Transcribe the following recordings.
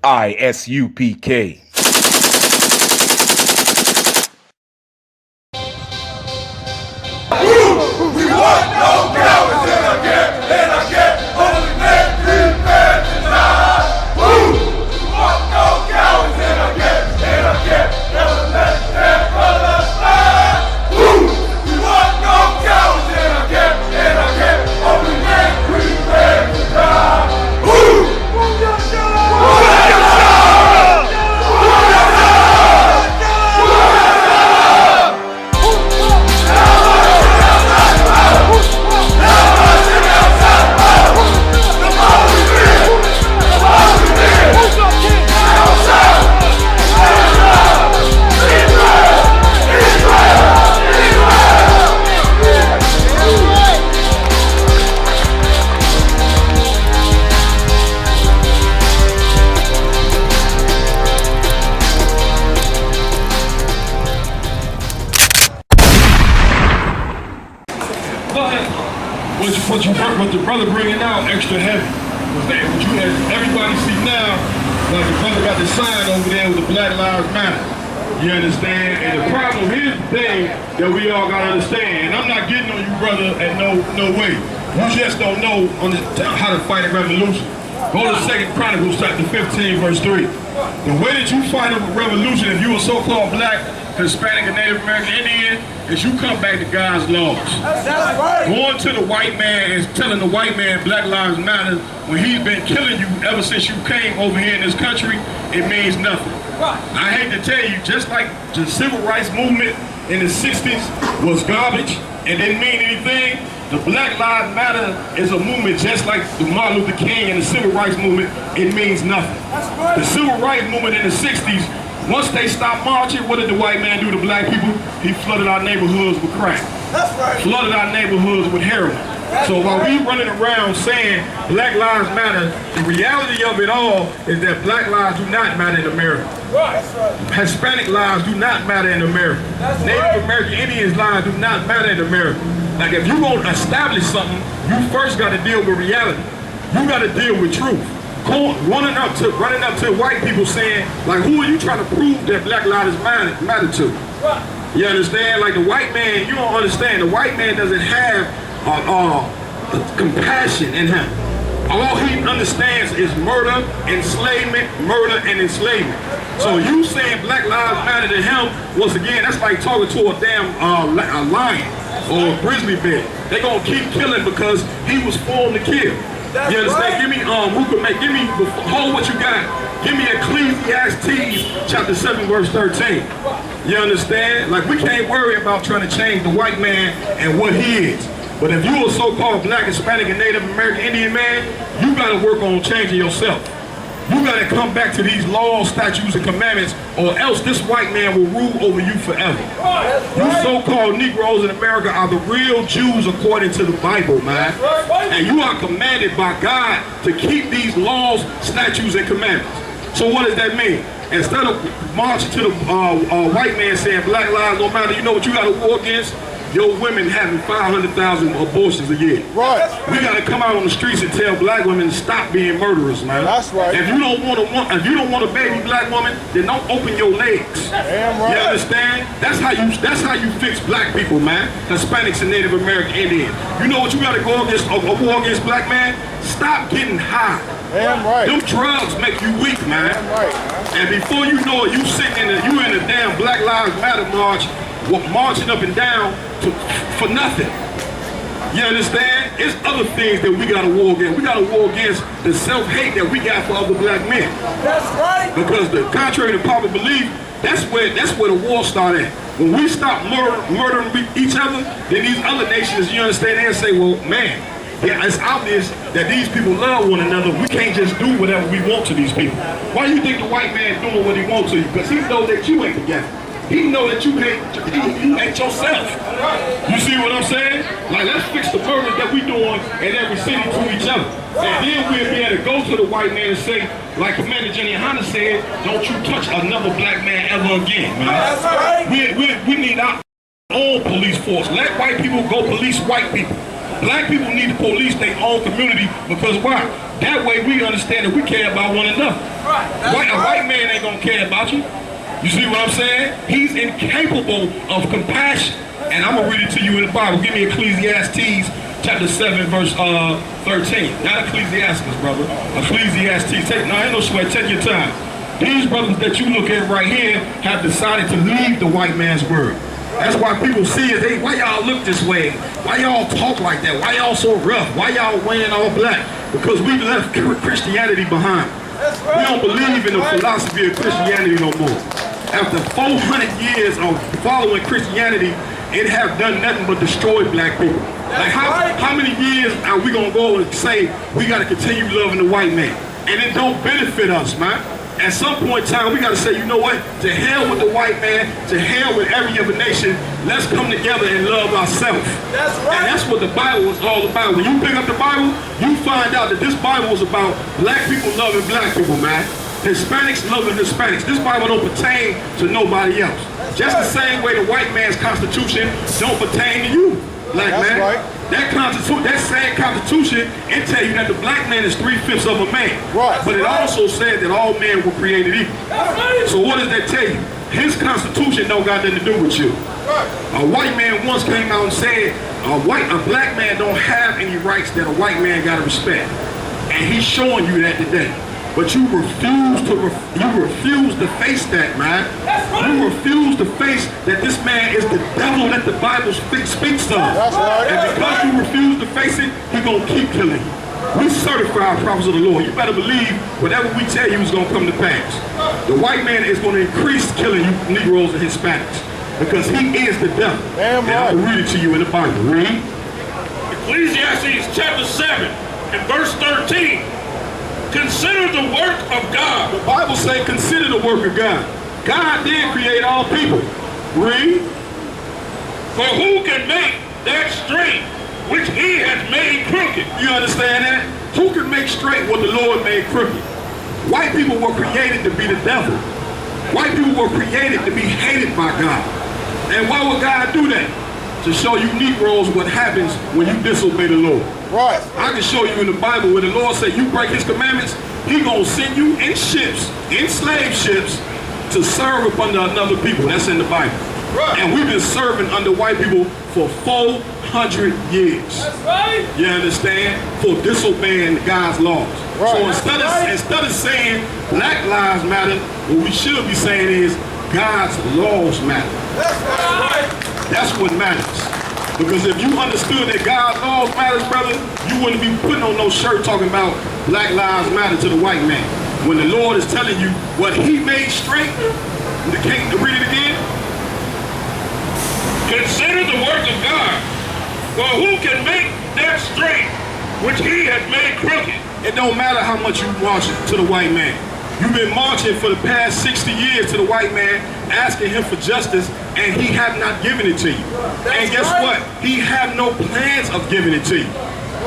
I.S.U.P.K. We want no cowards in our camp, in our camp. Only men prepare to die. We want no cowards in our camp, in our camp. Never let their brothers die. We want no cowards in our camp, in our camp. Only men prepare to die. What the brother bringing out extra heavy. What you had everybody see now, like the brother got the sign over there with the Black Lives Matter. You understand? And the problem, here's the thing that we all gotta understand. And I'm not getting on you, brother, at no way. You just don't know how to fight a revolution. Go to 2 Chronicles chapter 15, verse 3. The way that you fight a revolution, if you a so-called black, Hispanic, and Native American Indian, is you come back to God's laws. That's right. Going to the white man and telling the white man Black Lives Matter when he's been killing you ever since you came over here in this country, it means nothing. I hate to tell you, just like the civil rights movement in the 60s was garbage and didn't mean anything, the Black Lives Matter is a movement just like the Martin Luther King and the civil rights movement, it means nothing. The civil rights movement in the 60s, once they stopped marching, what did the white man do to black people? He flooded our neighborhoods with crack. That's right. Flooded our neighborhoods with heroin. So while we running around saying Black Lives Matter, the reality of it all is that black lives do not matter in America. Right. Hispanic lives do not matter in America. Native American Indians lives do not matter in America. Like if you want to establish something, you first got to deal with reality. You got to deal with truth. Running up to white people saying, like, who are you trying to prove that Black Lives matter to? You understand? Like the white man, you don't understand. The white man doesn't have compassion in him. All he understands is murder, enslavement, murder, and enslavement. So you saying Black Lives Matter to him, once again, that's like talking to a damn a lion or a grizzly bear. They're gonna keep killing because he was formed to kill. That's you understand? right. Give me give me hold what you got. Give me Ecclesiastes chapter 7 verse 13. You understand? Like we can't worry about trying to change the white man and what he is. But if you a so-called black, Hispanic, and Native American Indian man, you gotta work on changing yourself. You gotta come back to these laws, statutes, and commandments, or else this white man will rule over you forever. You so-called Negroes in America are the real Jews according to the Bible, man. And you are commanded by God to keep these laws, statutes, and commandments. So what does that mean? Instead of marching to the white man saying Black lives don't matter, you know what you gotta war against? Your women having 500,000 abortions a year. Right. We gotta come out on the streets and tell black women to stop being murderers, man. That's right. If you don't want a baby black woman, then don't open your legs. Damn right. You understand? That's how you fix black people, man. Hispanics and Native American Indians. You know what you gotta go against a war against black man? Stop getting high. Damn right. Them drugs make you weak, man. Damn right. And before you know it, you sitting in a damn Black Lives Matter march, marching up and down for nothing. You understand? It's other things that we got to war against. We got to war against the self-hate that we got for other black men. That's right. Because contrary to popular belief, that's where the war started. When we stop murdering each other, then these other nations, you understand, they'll say, well, man, yeah, it's obvious that these people love one another. We can't just do whatever we want to these people. Why do you think the white man doing what he wants to you? Because he knows that you ain't together. He know that you hate yourself. You see what I'm saying? Like, let's fix the murders that we doing in every city to each other. And then we'll be able to go to the white man and say, like Commander GEN.YAHANNA said, don't you touch another black man ever again, man. That's right. We need our own police force. Let white people go police white people. Black people need to police their own community because why? That way we understand that we care about one another. A white man ain't gonna care about you. You see what I'm saying? He's incapable of compassion. And I'm gonna read it to you in the Bible. Give me Ecclesiastes chapter 7, verse 13. Not Ecclesiastes, brother. Ecclesiastes. No, ain't no sweat. Take your time. These brothers that you look at right here have decided to leave the white man's word. That's why people see it. Hey, why y'all look this way? Why y'all talk like that? Why y'all so rough? Why y'all wearing all black? Because we left Christianity behind. We don't believe in the philosophy of Christianity no more. After 400 years of following Christianity, it have done nothing but destroy black people. Like how many years are we gonna go and say we gotta continue loving the white man? And it don't benefit us, man. At some point in time, we got to say, you know what? To hell with the white man, to hell with every other nation, let's come together and love ourselves. That's right. And that's what the Bible is all about. When you pick up the Bible, you find out that this Bible is about black people loving black people, man. Hispanics loving Hispanics. This Bible don't pertain to nobody else. Just the same way the white man's constitution don't pertain to you, black man. Right. That same constitution, it tell you that the black man is 3/5 of a man. Right. But it also said that all men were created equal. So what does that tell you? His constitution don't got nothing to do with you. A white man once came out and said a black man don't have any rights that a white man gotta respect. And he's showing you that today. But you refuse to face that, man. You refuse to face that this man is the devil that the Bible speaks of. And because you refuse to face it, he's gonna keep killing you. We certify prophets of the Lord. You better believe whatever we tell you is gonna come to pass. The white man is gonna increase killing you Negroes and Hispanics because he is the devil. And I'll read it to you in the Bible. Read. Ecclesiastes chapter 7 and verse 13. Consider the work of God. The Bible says consider the work of God. God did create all people. Read. For who can make that straight which he has made crooked? You understand that? Who can make straight what the Lord made crooked? White people were created to be the devil. White people were created to be hated by God. And why would God do that? To show you Negroes what happens when you disobey the Lord. Right. I can show you in the Bible where the Lord said you break his commandments, he gonna send you in ships, in slave ships, to serve up under another people. That's in the Bible. Right. And we've been serving under white people for 400 years. That's right. You understand? For disobeying God's laws. Right. So instead of saying Black Lives Matter, what we should be saying is God's laws matter. That's right. That's what matters. Because if you understood that God's laws matters, brother, you wouldn't be putting on no shirt talking about Black Lives Matter to the white man. When the Lord is telling you what he made straight, read it again. Consider the work of God. For who can make that straight which he has made crooked? It don't matter how much you march to the white man. You've been marching for the past 60 years to the white man, asking him for justice, and he have not given it to you. And guess what? He have no plans of giving it to you.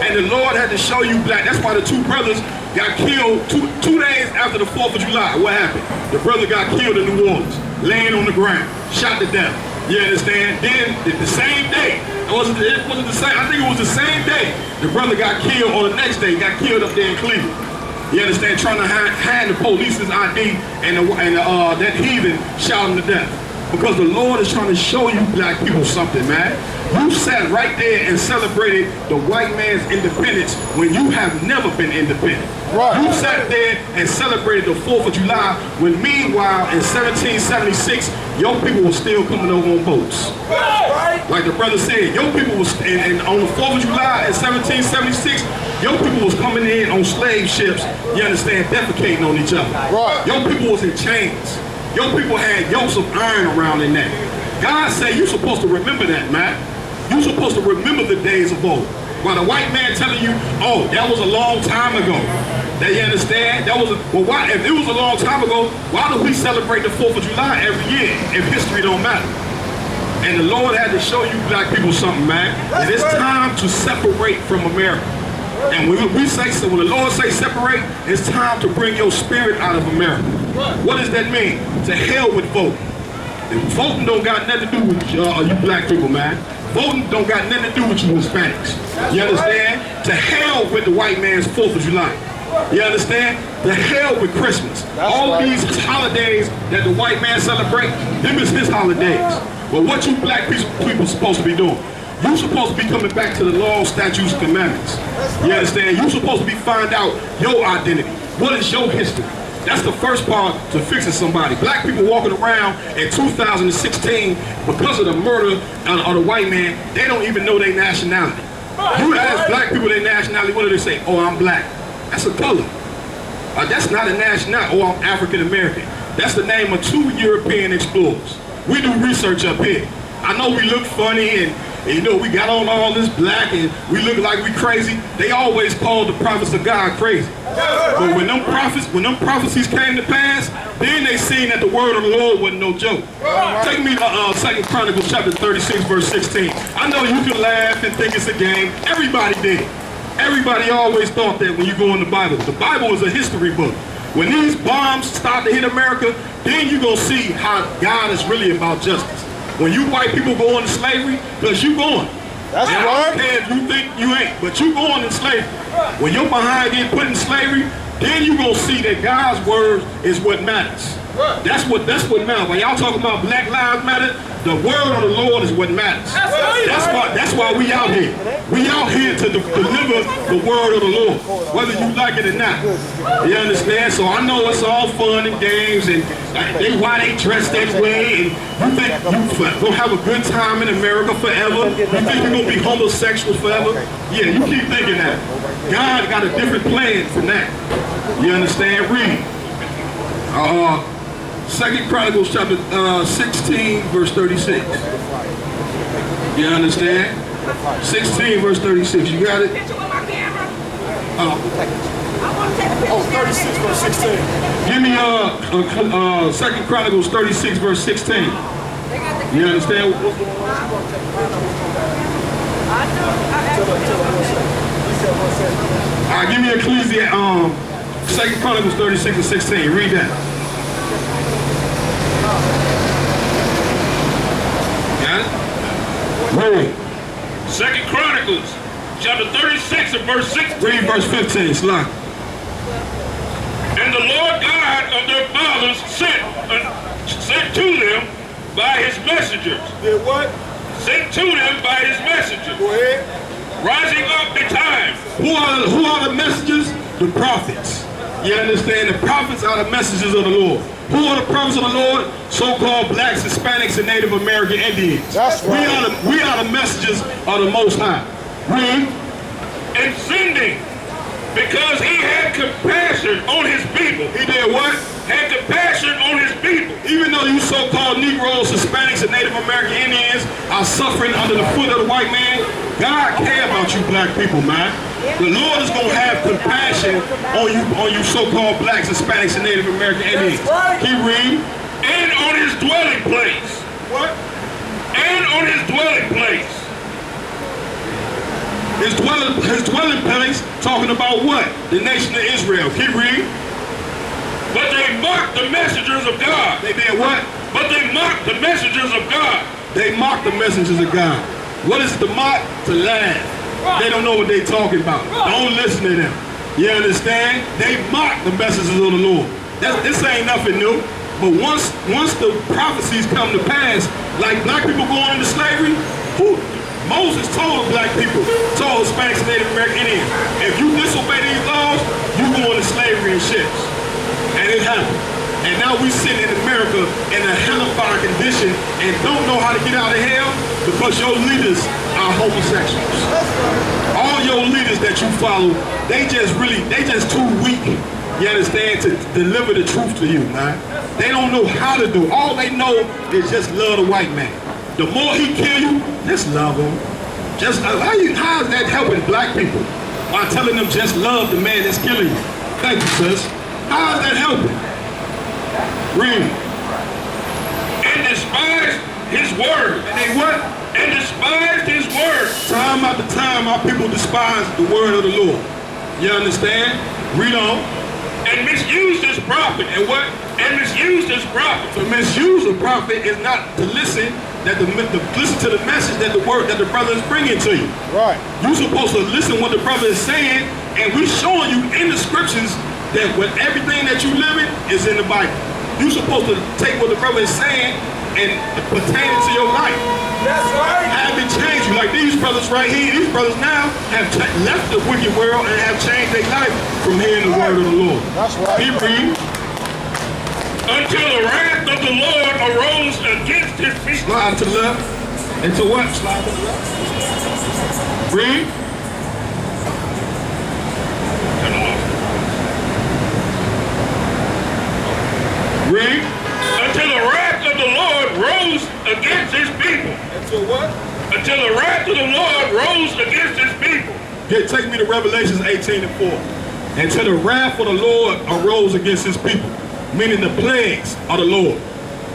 And the Lord had to show you black. That's why the two brothers got killed two days after the 4th of July. What happened? The brother got killed in New Orleans, laying on the ground, shot to death. You understand? Then the same day, it wasn't the same. I think it was the same day. The brother got killed on the next day. Got killed up there in Cleveland. You understand? Trying to hide the police's ID, and that heathen shot him to death. Because the Lord is trying to show you black people something, man. You sat right there and celebrated the white man's independence when you have never been independent. Right. You sat there and celebrated the 4th of July when meanwhile in 1776, your people were still coming over on boats. Right. Like the brother said, your people was, and on the 4th of July in 1776, your people was coming in on slave ships, you understand, defecating on each other. Right. Your people was in chains. Your people had yokes of iron around their neck. God said you're supposed to remember that, man. You're supposed to remember the days of old. While the white man telling you, oh, that was a long time ago. Now you understand? Well, why? If it was a long time ago, why do we celebrate the 4th of July every year if history don't matter? And the Lord had to show you black people something, man. And it's time to separate from America. And when the Lord say separate, it's time to bring your spirit out of America. What does that mean? To hell with voting. And voting don't got nothing to do with you black people, man. Voting don't got nothing to do with you Hispanics. You understand? To hell with the white man's 4th of July. You understand? To hell with Christmas. All these holidays that the white man celebrate, them is his holidays. But what you black people supposed to be doing? You supposed to be coming back to the law, statutes, commandments. You understand? You supposed to be find out your identity. What is your history? That's the first part to fixing somebody. Black people walking around in 2016 because of the murder of the white man, they don't even know their nationality. You ask black people their nationality, what do they say? Oh, I'm black. That's a color. That's not a nationality. Oh, I'm African American. That's the name of 2 European explorers. We do research up here. I know we look funny and you know, we got on all this black and we look like we crazy. They always called the prophets of God crazy. But when them prophecies came to pass, then they seen that the word of the Lord wasn't no joke. Take me to 2 Chronicles chapter 36, verse 16. I know you can laugh and think it's a game. Everybody did. Everybody always thought that when you go in the Bible. The Bible is a history book. When these bombs start to hit America, then you're going to see how God is really about justice. When you white people go into slavery, because you going. That's and right. I don't care if you think you ain't, but you going in slavery. When your behind get put in slavery, then you gonna see that God's word is what matters. That's what matters. When y'all talking about Black Lives Matter, the word of the Lord is what matters. That's why we out here. We out here to deliver the word of the Lord, whether you like it or not. You understand? So I know it's all fun and games, and why they dress that way, and you think you're gonna have a good time in America forever. You think you're gonna be homosexual forever. Yeah, you keep thinking that. God got a different plan from that. You understand? Read. 2 Chronicles chapter 16, verse 36. You understand? 16, verse 36. You got it? Oh, 36, verse 16. Give me 2 Chronicles 36, verse 16. You understand? Give me Ecclesiastes, 2 Chronicles 36 and 16. Read that. Read. 2 Chronicles, chapter 36 and verse 16. Read verse 15, slide. And the Lord God of their fathers sent to them by his messengers. Did what? Sent to them by his messengers. Go ahead. Rising up betimes. Who are the messengers? The prophets. You understand? The prophets are the messengers of the Lord. Who are the prophets of the Lord? So-called blacks, Hispanics, and Native American Indians. That's right. We are the messengers of the Most High. Read. And sending, because he had compassion on his people. He did what? Had compassion on his people. Even though you so-called Negroes, Hispanics, and Native American Indians are suffering under the foot of the white man, God cares about you black people, man. The Lord is going to have compassion on you so-called blacks, Hispanics, and Native American Indians. Keep reading. And on his dwelling place. What? And on his dwelling place. His dwelling place, talking about what? The nation of Israel. Keep reading. But they mocked the messengers of God. They did what? But they mocked the messengers of God. They mock the messengers of God. What is the mock? To laugh. They don't know what they're talking about. Don't listen to them. You understand? They mock the messengers of the Lord. This ain't nothing new. But once the prophecies come to pass, like black people going into slavery, Moses told black people, told Hispanics and Native American Indians, if you disobey these laws, you go into slavery in ships. And it happened. And now we sit in America in a hellified condition and don't know how to get out of hell because your leaders are homosexuals. All your leaders that you follow, they just too weak, you understand, to deliver the truth to you, man. They don't know how to do it. All they know is just love the white man. The more he kill you, just love him. How is that helping black people? By telling them just love the man that's killing you. Thank you, sis. How is that helping? Read. And despised his word. And they what? And despised his word. Time after time, our people despise the word of the Lord. You understand? Read on. And misused his prophet. And what? And misused his prophet. To misuse a prophet is not to listen, listen to the message that the brother is bringing to you. Right. You're supposed to listen what the brother is saying, and we showing you in the scriptures that with everything that you live in is in the Bible. You're supposed to take what the brother is saying and pertain it to your life. That's right. Have it change you. Like these brothers right here, these brothers now have left the wicked world and have changed their life from hearing the word of the Lord. That's right. Keep reading. Until the wrath of the Lord arose against his people. Slide to the left. Into what? Slide to the left. Read. Read. Until the wrath of the Lord rose against his people. Until what? Until the wrath of the Lord rose against his people. Here, take me to Revelations 18:4. Until the wrath of the Lord arose against his people. Meaning the plagues of the Lord.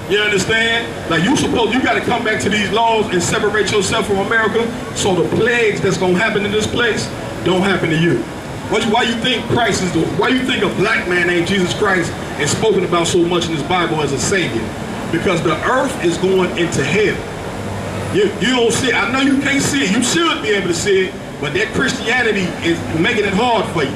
You understand? Like you got to come back to these laws and separate yourself from America so the plagues that's going to happen in this place don't happen to you. Why you think Christ is why you think a black man named Jesus Christ is spoken about so much in this Bible as a savior? Because the earth is going into hell. You don't see it. I know you can't see it. You should be able to see it, but that Christianity is making it hard for you.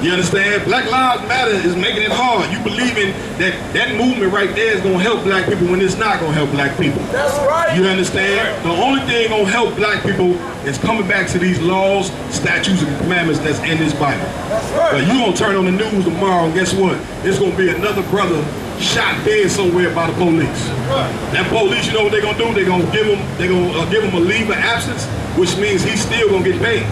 You understand? Black Lives Matter is making it hard. You believing that movement right there is going to help black people when it's not going to help black people. That's right. You understand? The only thing going to help black people is coming back to these laws, statutes, and commandments that's in this Bible. That's right. But you going to turn on the news tomorrow and guess what? It's going to be another brother shot dead somewhere by the police. Right. That police, you know what they're going to do? They're going to give him a leave of absence, which means he's still going to get paid.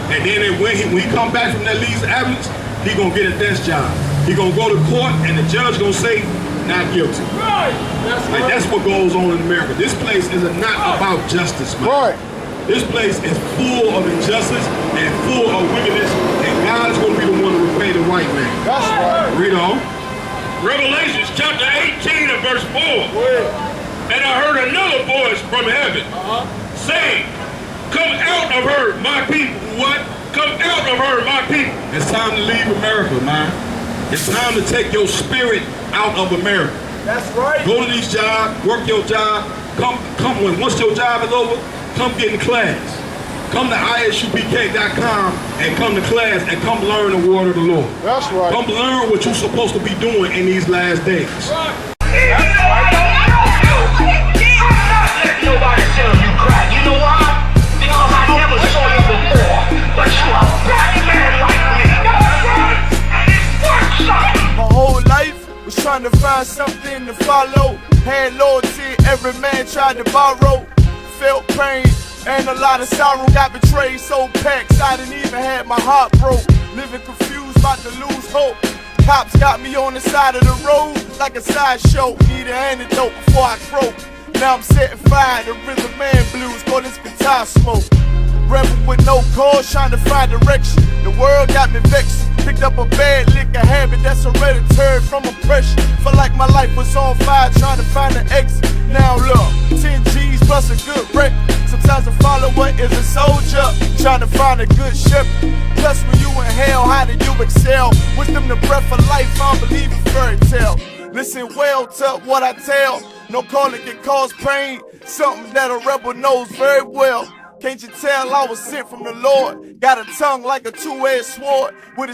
And then when he come back from that leave of absence, he gonna get a desk job. He gonna go to court and the judge gonna say, not guilty. Right. That's what goes on in America. This place is not about justice, man. Right. This place is full of injustice and full of wickedness, and God is gonna be the one to repay the white man. That's right. Read on. Revelations chapter 18 and verse 4. And I heard another voice from heaven saying, come out of her, my people. What? Come out of her, my people. It's time to leave America, man. It's time to take your spirit out of America. That's right. Go to these jobs, work your job. Once your job is over, come get in class. Come to I.S.U.P.K.com and come to class and come learn the word of the Lord. That's right. Come learn what you're supposed to be doing in these last days. Nobody tell you crack. You know why? Because I never saw you before. But you a black man like me. And it's worth something. My whole life was trying to find something to follow. Had loyalty, every man tried to borrow. Felt pain and a lot of sorrow. Got betrayed, so packed, I didn't even have my heart broke. Living confused, about to lose hope. Cops got me on the side of the road like a sideshow. Need an antidote before I croak. Now I'm setting fire to rhythm man blues, call this guitar smoke. Rebel with no cause, trying to find direction. The world got me vexed. Picked up a bad liquor habit that's hereditary from oppression. Felt like my life was on fire, trying to find an exit. Now look, 10 G's plus a good wreck. Sometimes a follower is a soldier, trying to find a good shepherd. Plus when you in hell, how do you excel? Wisdom the breath of life, I don't believe in fairy tale. Listen well to what I tell. No calling can cause pain. Something that a rebel knows very well. Can't you tell I was sent from the Lord? Got a tongue like a two-edged sword with a